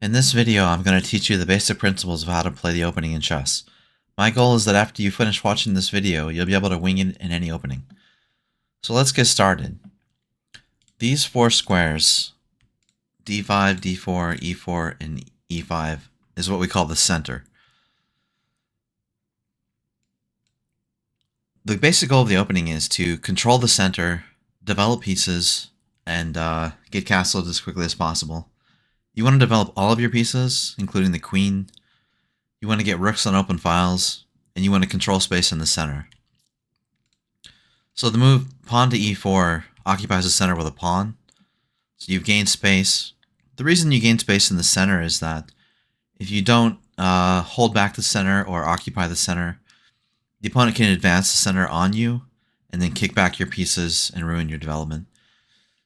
In this video, I'm going to teach you the basic principles of how to play the opening in chess. My goal is that after you finish watching this video, you'll be able to wing it in any opening. So let's get started. These four squares, d5, d4, e4, and e5, is what we call the center. The basic goal of the opening is to control the center, develop pieces, and get castled as quickly as possible. You want to develop all of your pieces, including the queen. You want to get rooks on open files, and you want to control space in the center. So the move pawn to e4 occupies the center with a pawn. So you've gained space. The reason you gain space in the center is that if you don't hold back the center or occupy the center, the opponent can advance the center on you and then kick back your pieces and ruin your development.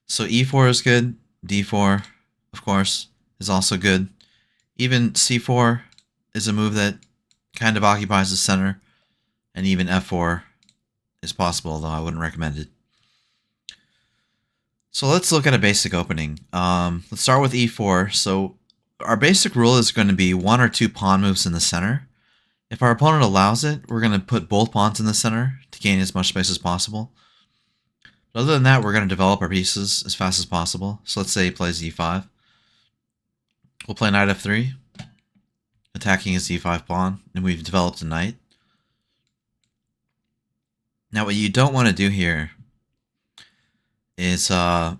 So e4 is good. d4, of course, is also good. Even c4 is a move that kind of occupies the center, and even f4 is possible, although I wouldn't recommend it. So let's look at a basic opening. Let's start with e4. So our basic rule is going to be one or two pawn moves in the center. If our opponent allows it, we're going to put both pawns in the center to gain as much space as possible. But other than that, we're going to develop our pieces as fast as possible. So let's say he plays e5. We'll play knight f3, attacking his e5 pawn, and we've developed a knight. Now what you don't want to do here is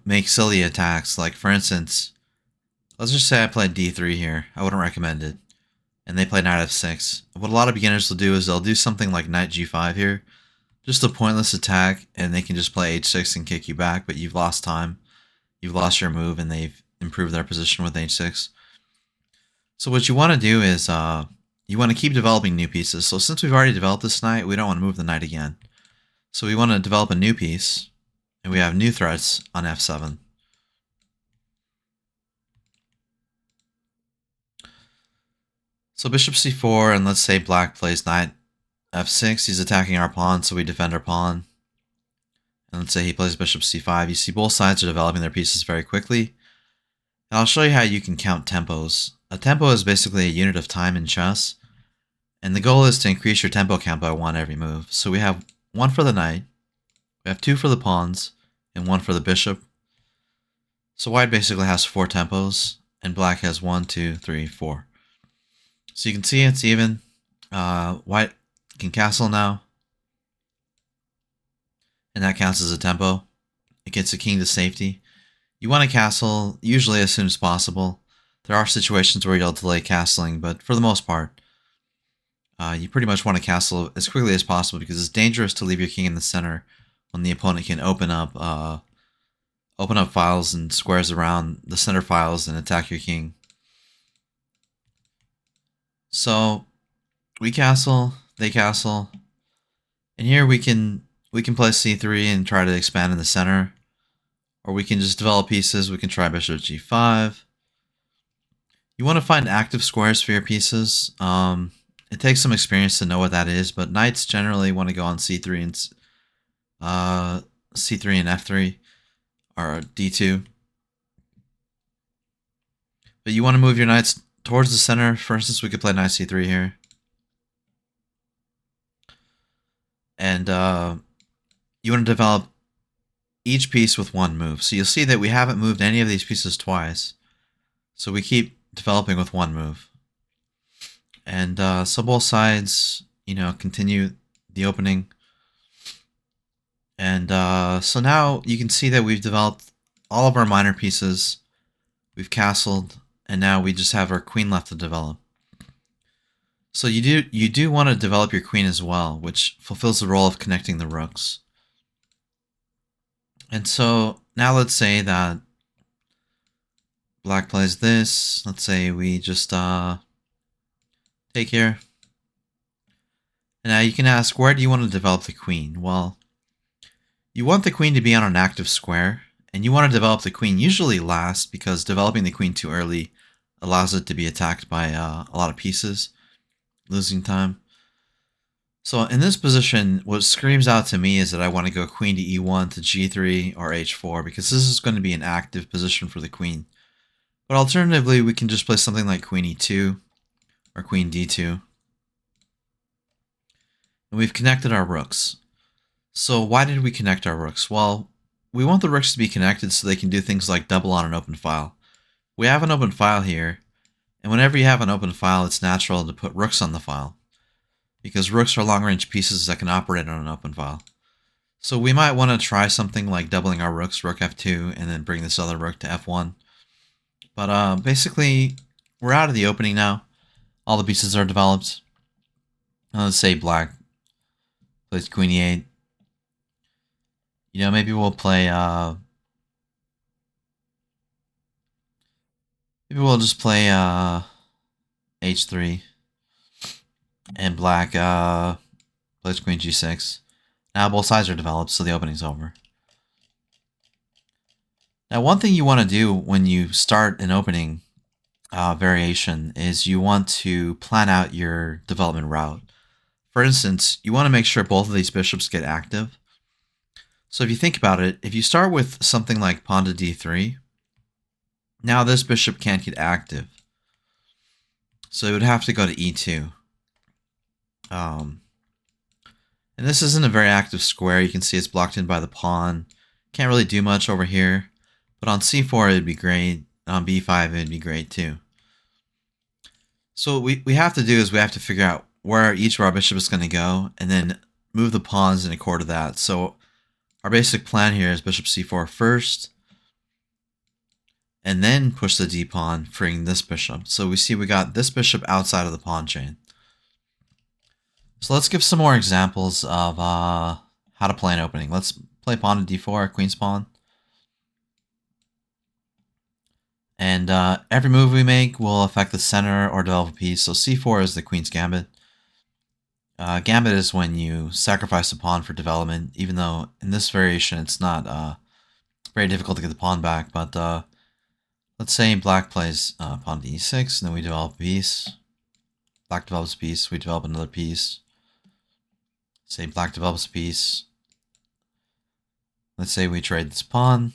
make silly attacks. Like for instance, let's just say I played d3 here. I wouldn't recommend it. And they play knight f6. What a lot of beginners will do is they'll do something like knight g5 here. Just a pointless attack, and they can just play h6 and kick you back, but you've lost time. You've lost your move, and they've improved their position with h6. So what you want to do is you want to keep developing new pieces. So since we've already developed this knight, we don't want to move the knight again. So we want to develop a new piece, and we have new threats on f7. So bishop c4, and let's say black plays knight f6. He's attacking our pawn, so we defend our pawn. And let's say he plays bishop c5. You see both sides are developing their pieces very quickly. And I'll show you how you can count tempos. A tempo is basically a unit of time in chess, and the goal is to increase your tempo count by 1 every move. So we have 1 for the knight, we have 2 for the pawns, and 1 for the bishop. So white basically has 4 tempos, and black has 1, 2, 3, 4. So you can see it's even. White can castle now, and that counts as a tempo. It gets a king to safety. You want to castle usually as soon as possible. There are situations where you'll delay castling, but for the most part, you pretty much want to castle as quickly as possible because it's dangerous to leave your king in the center when the opponent can open up files and squares around the center files and attack your king. So we castle, they castle, and here we can play c3 and try to expand in the center, or we can just develop pieces. We can try bishop g5. You want to find active squares for your pieces. It takes some experience to know what that is, but knights generally want to go on c3 and f3 or d2. But you want to move your knights towards the center. For instance, we could play knight c3 here. And you want to develop each piece with 1 move. So you'll see that we haven't moved any of these pieces twice. So we keep developing with 1 move. And so both sides, continue the opening. And so now you can see that we've developed all of our minor pieces. We've castled, and now we just have our queen left to develop. So you do want to develop your queen as well, which fulfills the role of connecting the rooks. And so now let's say that black plays this. Let's say we just take here. And now you can ask, where do you want to develop the queen? Well, you want the queen to be on an active square, and you want to develop the queen usually last because developing the queen too early allows it to be attacked by a lot of pieces, losing time. So in this position, what screams out to me is that I want to go queen to e1 to g3 or h4 because this is going to be an active position for the queen. But alternatively, we can just play something like queen e2 or queen d2. And we've connected our rooks. So why did we connect our rooks? Well, we want the rooks to be connected so they can do things like double on an open file. We have an open file here, and whenever you have an open file, it's natural to put rooks on the file, because rooks are long-range pieces that can operate on an open file. So we might want to try something like doubling our rooks, rook f2, and then bring this other rook to f1. But basically, we're out of the opening now. All the pieces are developed. Let's say black plays queen e8. You know, maybe we'll play, maybe we'll just play h3. And black plays queen g6. Now both sides are developed, so the opening's over. Now, one thing you want to do when you start an opening variation is you want to plan out your development route. For instance, you want to make sure both of these bishops get active. So if you think about it, if you start with something like pawn to d3, now this bishop can't get active. So it would have to go to e2. And this isn't a very active square. You can see it's blocked in by the pawn. Can't really do much over here. But on c4 it'd be great. On b5 it'd be great too. So what we have to do is we have to figure out where each of our bishop is going to go, and then move the pawns in accord to that. So our basic plan here is bishop c4 first, and then push the d pawn, freeing this bishop. So we see we got this bishop outside of the pawn chain. So let's give some more examples of how to play an opening. Let's play pawn to d4, queen's pawn. And every move we make will affect the center or develop a piece. So c4 is the queen's gambit. Gambit is when you sacrifice a pawn for development, even though in this variation it's not very difficult to get the pawn back. But let's say black plays pawn to e6, and then we develop a piece. Black develops a piece, we develop another piece. Say black develops a piece. Let's say we trade this pawn.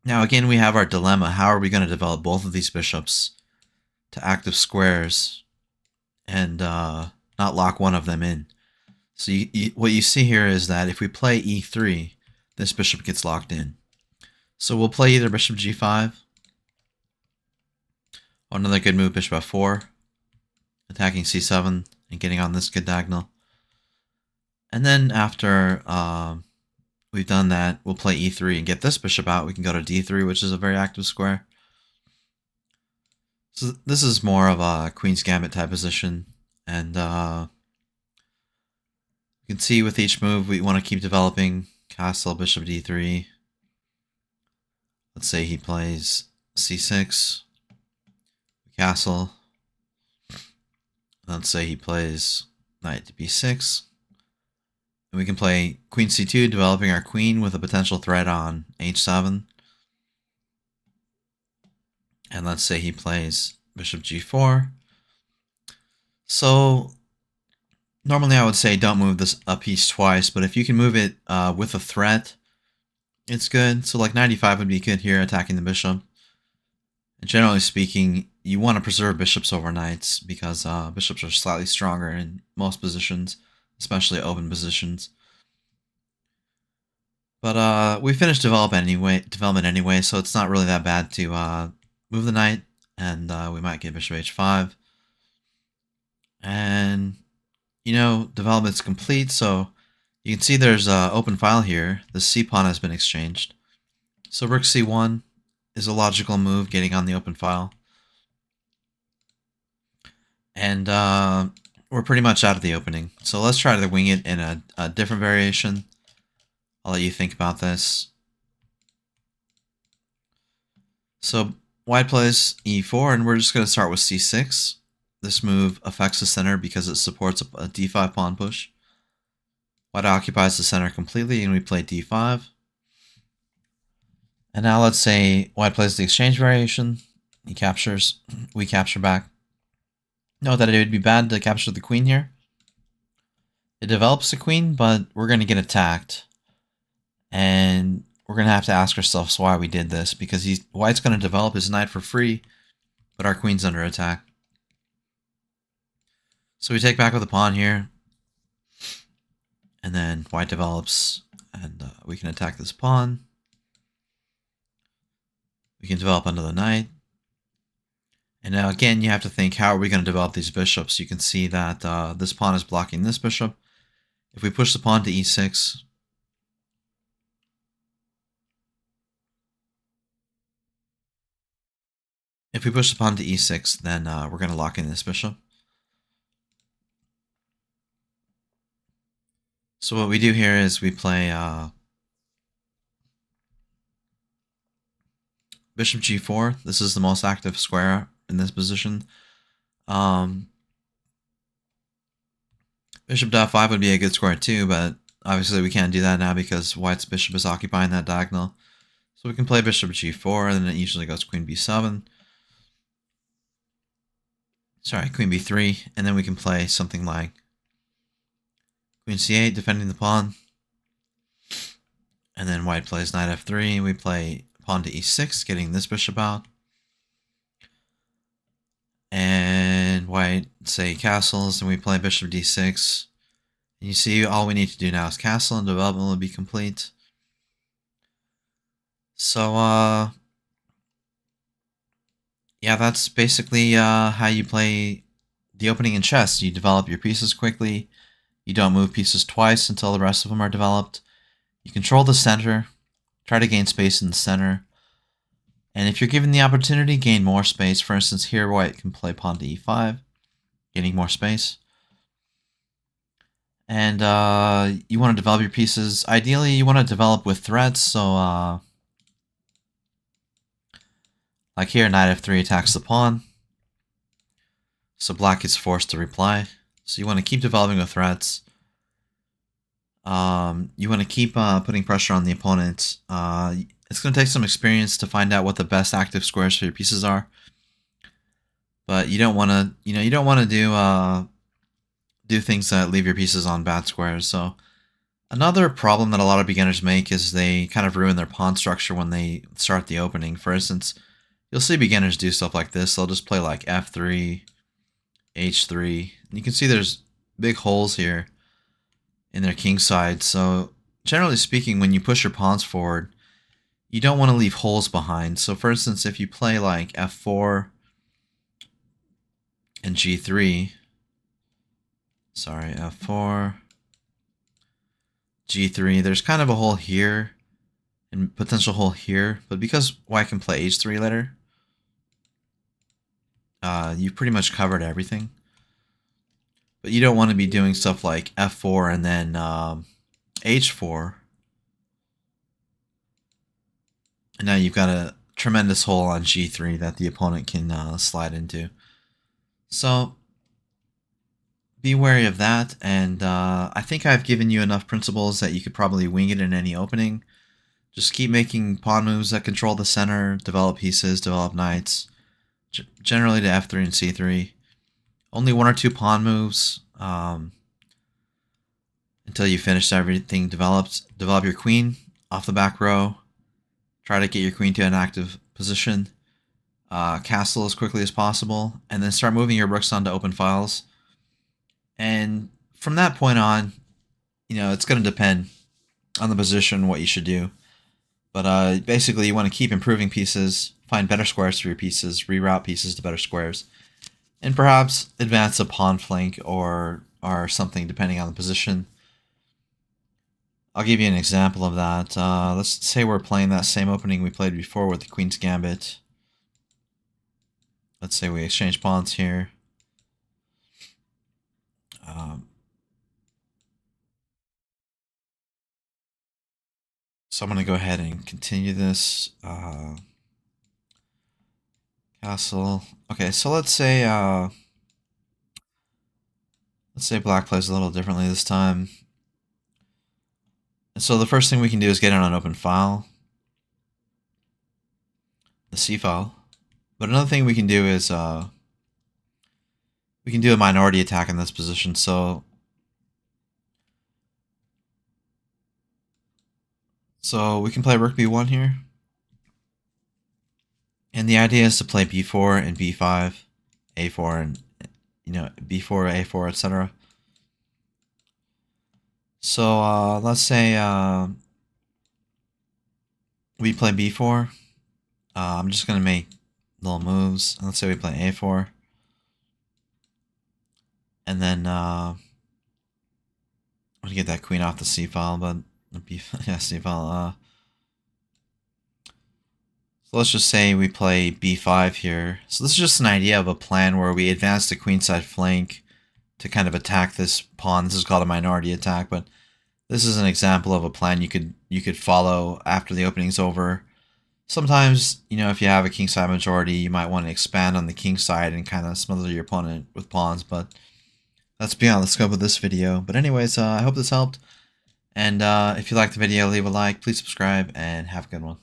Now again, we have our dilemma. How are we going to develop both of these bishops to active squares and not lock one of them in? So what you see here is that if we play e3, this bishop gets locked in. So we'll play either bishop g5, or another good move, bishop f4, attacking c7 and getting on this good diagonal. And then after we've done that, we'll play e3 and get this bishop out. We can go to d3, which is a very active square. So this is more of a queen's gambit type position. And you can see with each move we want to keep developing. Castle, bishop d3. Let's say he plays c6. Castle. Let's say he plays knight to b6. And we can play queen c2, developing our queen with a potential threat on h7. And let's say he plays bishop g4. So normally I would say don't move this a piece twice, but if you can move it with a threat, it's good. So like 95 would be good here, attacking the bishop. And generally speaking, you want to preserve bishops over knights, because bishops are slightly stronger in most positions, especially open positions. But we finished development anyway, so it's not really that bad to move the knight, and we might get bishop h5. And, you know, development's complete, so you can see there's an open file here. The c pawn has been exchanged. So rook c1 is a logical move, getting on the open file. And we're pretty much out of the opening. So let's try to wing it in a different variation. I'll let you think about this. So white plays e4, and we're just going to start with c6. This move affects the center because it supports a d5 pawn push. White occupies the center completely, and we play d5. And now let's say white plays the exchange variation. He captures, we capture back. Note that it would be bad to capture the queen here. It develops the queen, but we're going to get attacked. And we're going to have to ask ourselves why we did this, because White's going to develop his knight for free, but our queen's under attack. So we take back with a pawn here, and then White develops, and we can attack this pawn. We can develop under the knight. And now again, you have to think, how are we going to develop these bishops? You can see that this pawn is blocking this bishop. If we push the pawn to e6, then we're going to lock in this bishop. So what we do here is we play bishop g4. This is the most active square in this position. Bishop f5 would be a good square too, but obviously we can't do that now because White's bishop is occupying that diagonal. So we can play bishop g4, and then it usually goes queen b7. Sorry, queen b3, and then we can play something like queen c8, defending the pawn. And then White plays knight f3, we play pawn to e6, getting this bishop out. And White, say, castles, and we play bishop d6. And you see, all we need to do now is castle, and development will be complete. So, yeah, that's basically how you play the opening in chess. You develop your pieces quickly. You don't move pieces twice until the rest of them are developed. You control the center. Try to gain space in the center. And if you're given the opportunity, gain more space. For instance, here White can play pawn to e5, gaining more space. And you want to develop your pieces. Ideally, you want to develop with threats. So, like here, knight f3 attacks the pawn. So black is forced to reply. So you want to keep developing with threats. You want to keep putting pressure on the opponent. It's going to take some experience to find out what the best active squares for your pieces are. But you don't want to, you don't want to do things that leave your pieces on bad squares. So another problem that a lot of beginners make is they kind of ruin their pawn structure when they start the opening. For instance, you'll see beginners do stuff like this. They'll just play like f3, h3. And you can see there's big holes here in their king side. So generally speaking, when you push your pawns forward, you don't want to leave holes behind. So for instance, if you play like f4 and g3, sorry, f4, g3, there's kind of a hole here and potential hole here, but because White can play h3 later, you've pretty much covered everything. But you don't want to be doing stuff like f4 and then h4. And now you've got a tremendous hole on g3 that the opponent can slide into. So be wary of that. And I think I've given you enough principles that you could probably wing it in any opening. Just keep making pawn moves that control the center, develop pieces, develop knights, generally to f3 and c3. Only one or two pawn moves until you finish everything developed. Develop your queen off the back row. Try to get your queen to an active position. Castle as quickly as possible. And then start moving your rooks onto open files. And from that point on, it's going to depend on the position, what you should do. But basically, you want to keep improving pieces, find better squares for your pieces, reroute pieces to better squares, and perhaps advance a pawn flank or something depending on the position. I'll give you an example of that. Let's say we're playing that same opening we played before with the Queen's Gambit. Let's say we exchange pawns here. So I'm going to go ahead and continue this. Castle. Okay, so let's say black plays a little differently this time. And so the first thing we can do is get in on an open file, the C file. But another thing we can do is we can do a minority attack in this position. So So we can play rook b1 here. And the idea is to play b4 and b5, a4 and, b4, a4, etc. So let's say we play b4. I'm just going to make little moves. Let's say we play a4. And then I'm going to get that queen off the c file, but yeah, c file. So let's just say we play b5 here. So this is just an idea of a plan where we advance the queenside flank to kind of attack this pawn. This is called a minority attack, but this is an example of a plan you could follow after the opening's over. Sometimes, if you have a kingside majority, you might want to expand on the king side and kind of smother your opponent with pawns, but that's beyond the scope of this video. But anyways, I hope this helped. And if you liked the video, leave a like, please subscribe, and have a good one.